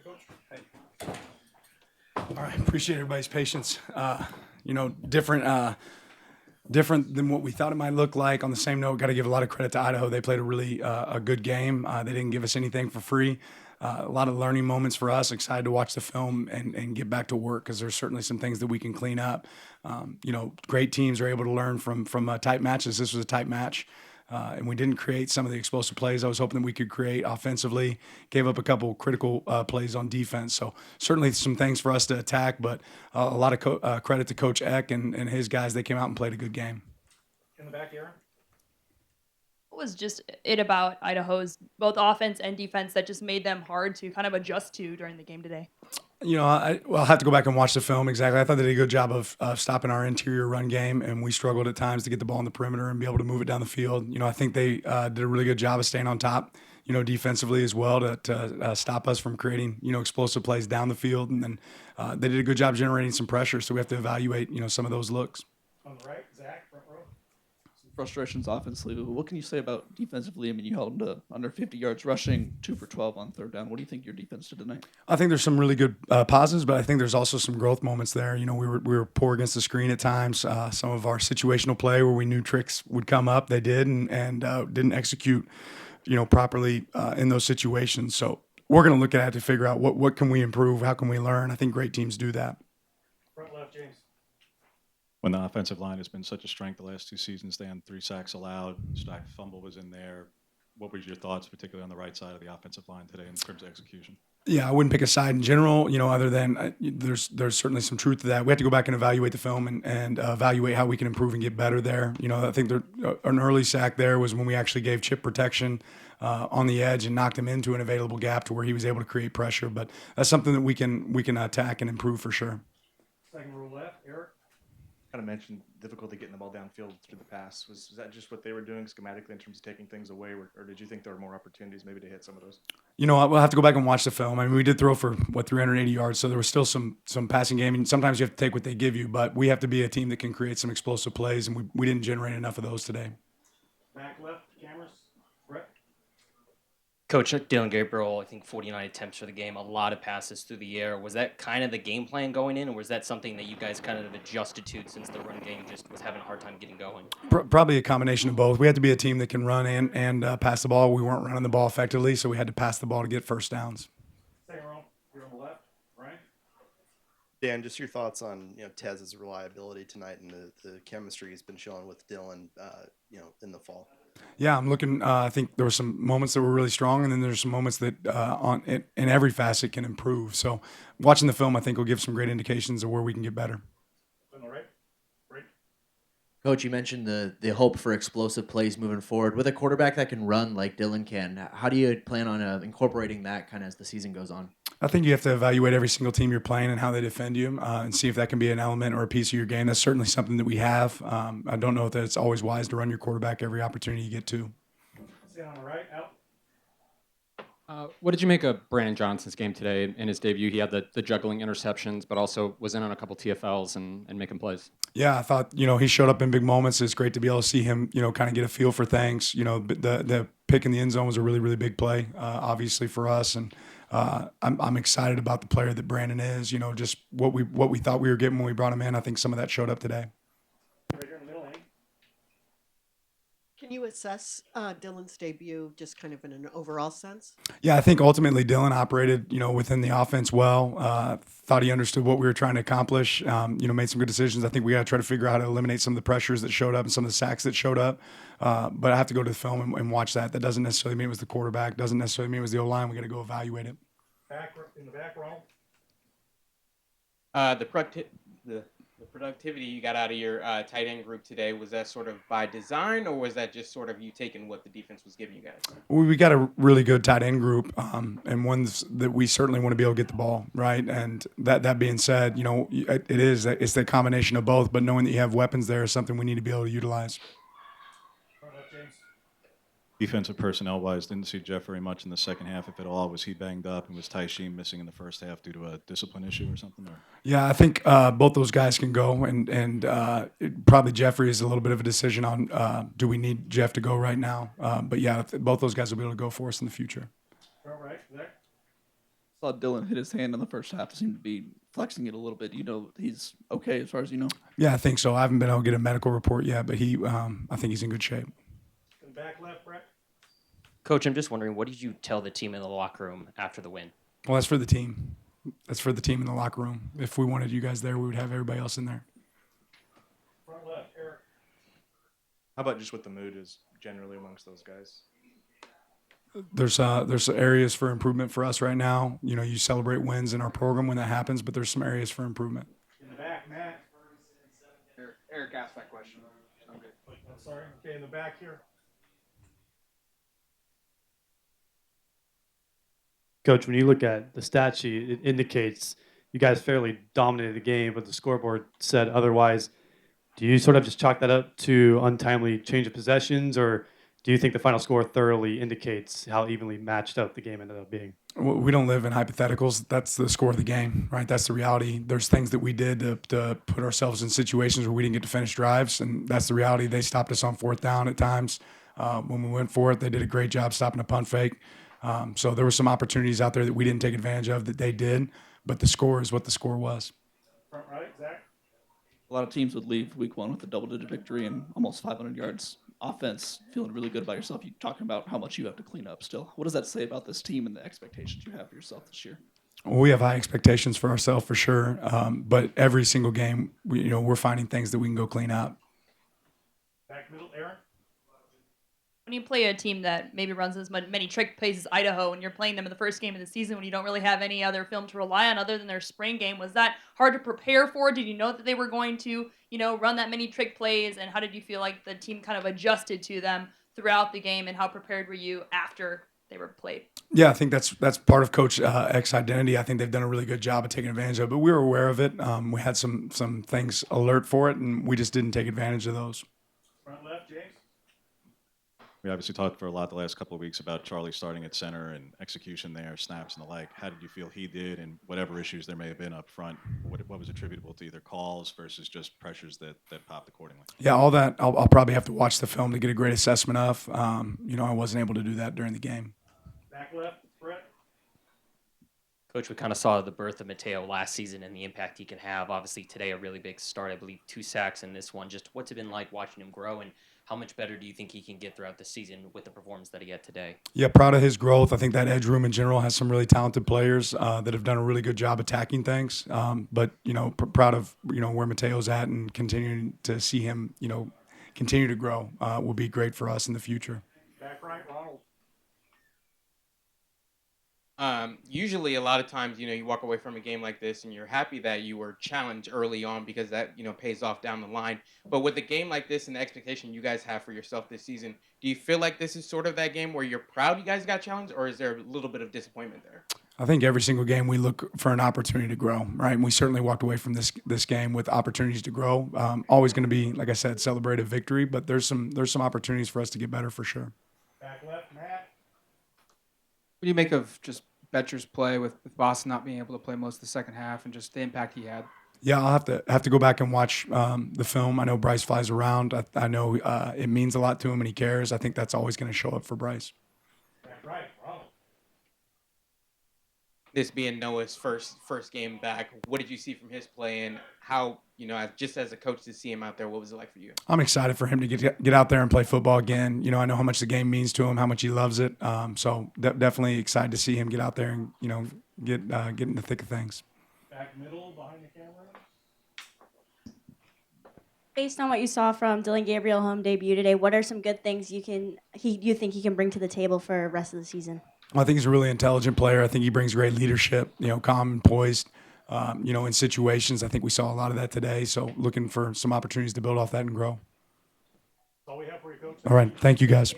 Coach. Hey. All right, appreciate everybody's patience. Different than what we thought it might look like. On the same note, got to give a lot of credit to Idaho. They played a really a good game. They didn't give us anything for free. A lot of learning moments for us. Excited to watch the film and get back to work because there's certainly some things that we can clean up. Great teams are able to learn from tight matches. This was a tight match. And we didn't create some of the explosive plays I was hoping that we could create offensively. Gave up a couple critical plays on defense. So certainly some things for us to attack, but a lot of credit to Coach Eck and his guys. They came out and played a good game. In the back, Aaron. What was just it about Idaho's both offense and defense that just made them hard to kind of adjust to during the game today? I'll have to go back and watch the film exactly. I thought they did a good job of stopping our interior run game, and we struggled at times to get the ball in the perimeter and be able to move it down the field. I think they did a really good job of staying on top, defensively as well to stop us from creating, explosive plays down the field. And then they did a good job generating some pressure, so we have to evaluate, some of those looks. On the right, Zach, front row. Some frustrations offensively. What can you say about defensively? I mean, you held them to under 50 yards rushing, 2 for 12 on third down. What do you think your defense did tonight? I think there's some really good positives, but I think there's also some growth moments there. We were poor against the screen at times. Some of our situational play where we knew tricks would come up, they did, and didn't execute, properly in those situations. So we're going to look at it to figure out what can we improve, how can we learn. I think great teams do that. Front left, James. When the offensive line has been such a strength the last 2 seasons, they had 3 sacks allowed, sacked fumble was in there. What was your thoughts, particularly on the right side of the offensive line today in terms of execution? Yeah, I wouldn't pick a side in general, other than there's certainly some truth to that. We have to go back and evaluate the film and evaluate how we can improve and get better there. I think an early sack there was when we actually gave chip protection on the edge and knocked him into an available gap to where he was able to create pressure. But that's something that we can attack and improve for sure. Second row left, Eric. Kind of mentioned difficulty getting the ball downfield through the pass. Was that just what they were doing schematically in terms of taking things away, or did you think there were more opportunities maybe to hit some of those? We'll have to go back and watch the film. I mean, we did throw for 380 yards, so there was still some passing game. And sometimes you have to take what they give you, but we have to be a team that can create some explosive plays, and we didn't generate enough of those today. Back left, cameras. Brett. Coach Dylan Gabriel, I think 49 attempts for the game, a lot of passes through the air. Was that kind of the game plan going in, or was that something that you guys kind of adjusted to since the run game just was having a hard time getting going? Probably a combination of both. We had to be a team that can run and pass the ball. We weren't running the ball effectively, so we had to pass the ball to get first downs. Second row, you're on the left. Brian. Dan, just your thoughts on Tez's reliability tonight and the chemistry he's been showing with Dylan, in the fall. Yeah, I'm looking. I think there were some moments that were really strong, and then there's some moments that in every facet can improve. So, watching the film, I think will give some great indications of where we can get better. On the right. Right. Coach, you mentioned the hope for explosive plays moving forward. With a quarterback that can run like Dylan can, how do you plan on incorporating that kind of as the season goes on? I think you have to evaluate every single team you're playing and how they defend you and see if that can be an element or a piece of your game. That's certainly something that we have. I don't know that it's always wise to run your quarterback every opportunity you get to. Stay on the right, out. What did you make of Brandon Johnson's game today? In his debut, he had the juggling interceptions, but also was in on a couple TFLs and making plays. Yeah, I thought, he showed up in big moments. It's great to be able to see him, kind of get a feel for things. The pick in the end zone was a really, really big play, obviously, for us. And I'm excited about the player that Brandon is. Just what we thought we were getting when we brought him in. I think some of that showed up today. Right here in the middle, Lanning. Can you assess Dylan's debut just kind of in an overall sense? Yeah, I think ultimately Dylan operated, within the offense well. Thought he understood what we were trying to accomplish. Made some good decisions. I think we got to try to figure out how to eliminate some of the pressures that showed up and some of the sacks that showed up. But I have to go to the film and watch that. That doesn't necessarily mean it was the quarterback. Doesn't necessarily mean it was the O-line. We got to go evaluate it. Back in the back row. The productivity you got out of your tight end group today, was that sort of by design, or was that just sort of you taking what the defense was giving you guys? We got a really good tight end group, and ones that we certainly want to be able to get the ball, right? And that being said, it's the combination of both, but knowing that you have weapons there is something we need to be able to utilize. Front left, James. Defensive personnel-wise, didn't see Jeff very much in the second half, if at all. Was he banged up, and was Taishim missing in the first half due to a discipline issue or something? Or? Yeah, I think both those guys can go, and probably Jeffrey is a little bit of a decision on do we need Jeff to go right now. But yeah, both those guys will be able to go for us in the future. Front right, Zach. Saw Dylan hit his hand in the first half. Seemed to be flexing it a little bit. You know, he's okay as far as you know. Yeah, I think so. I haven't been able to get a medical report yet, but I think he's in good shape. In the back left, Brett. Coach, I'm just wondering, what did you tell the team in the locker room after the win? Well, that's for the team. That's for the team in the locker room. If we wanted you guys there, we would have everybody else in there. Front left, Eric. How about just what the mood is generally amongst those guys? There's areas for improvement for us right now. You know, you celebrate wins in our program when that happens, but there's some areas for improvement. In the back, Matt. Eric asked that question. I'm good. I'm sorry. Okay, in the back here. Coach, when you look at the stat sheet, it indicates you guys fairly dominated the game, but the scoreboard said otherwise. Do you sort of just chalk that up to untimely change of possessions, or do you think the final score thoroughly indicates how evenly matched up the game ended up being? We don't live in hypotheticals. That's the score of the game, right? That's the reality. There's things that we did to put ourselves in situations where we didn't get to finish drives, and that's the reality. They stopped us on fourth down at times. When we went for it, they did a great job stopping a punt fake. So there were some opportunities out there that we didn't take advantage of that they did, but the score is what the score was. Front right, Zach. A lot of teams would leave week one with a double-digit victory and almost 500 yards offense, feeling really good about yourself. You're talking about how much you have to clean up still. What does that say about this team and the expectations you have for yourself this year? Well, we have high expectations for ourselves for sure, but every single game, we're finding things that we can go clean up. Back middle, Aaron. When you play a team that maybe runs as many trick plays as Idaho, and you're playing them in the first game of the season when you don't really have any other film to rely on other than their spring game, was that hard to prepare for? Did you know that they were going to, run that many trick plays? And how did you feel like the team kind of adjusted to them throughout the game? And how prepared were you after they were played? Yeah, I think that's part of Coach X's identity. I think they've done a really good job of taking advantage of it. But we were aware of it. We had some things alert for it, and we just didn't take advantage of those. Front left, James. We obviously talked for a lot the last couple of weeks about Charlie starting at center and execution there, snaps and the like. How did you feel he did, and whatever issues there may have been up front, what was attributable to either calls versus just pressures that popped accordingly? Yeah, all that I'll probably have to watch the film to get a great assessment of. I wasn't able to do that during the game. Back left, Brett. Coach, we kind of saw the birth of Mateo last season and the impact he can have. Obviously, today a really big start. I believe 2 sacks in this one. Just what's it been like watching him grow, and how much better do you think he can get throughout the season with the performance that he had today? Yeah, proud of his growth. I think that edge room in general has some really talented players that have done a really good job attacking things. But proud of where Mateo's at, and continuing to see him continue to grow will be great for us in the future. Back right, Ronald. Usually a lot of times, you walk away from a game like this and you're happy that you were challenged early on because that, pays off down the line. But with a game like this and the expectation you guys have for yourself this season, do you feel like this is sort of that game where you're proud you guys got challenged, or is there a little bit of disappointment there? I think every single game we look for an opportunity to grow, right? And we certainly walked away from this game with opportunities to grow. Always going to be, like I said, celebrate a victory, but there's some opportunities for us to get better for sure. Back left, Matt. What do you make of just Betcher's play with Boston not being able to play most of the second half and just the impact he had? Yeah, I'll have to go back and watch the film. I know Bryce flies around. I know it means a lot to him and he cares. I think that's always going to show up for Bryce. Back right, Ronald. This being Noah's first game back, what did you see from his play, and how, just as a coach to see him out there, what was it like for you? I'm excited for him to get out there and play football again. I know how much the game means to him, how much he loves it. So definitely excited to see him get out there and get in the thick of things. Back middle, behind the camera. Based on what you saw from Dylan Gabriel home debut today, what are some good things you think he can bring to the table for the rest of the season? I think he's a really intelligent player. I think he brings great leadership, calm and poised, in situations. I think we saw a lot of that today. So looking for some opportunities to build off that and grow. That's all we have for you, Coach. All right. Thank you, guys.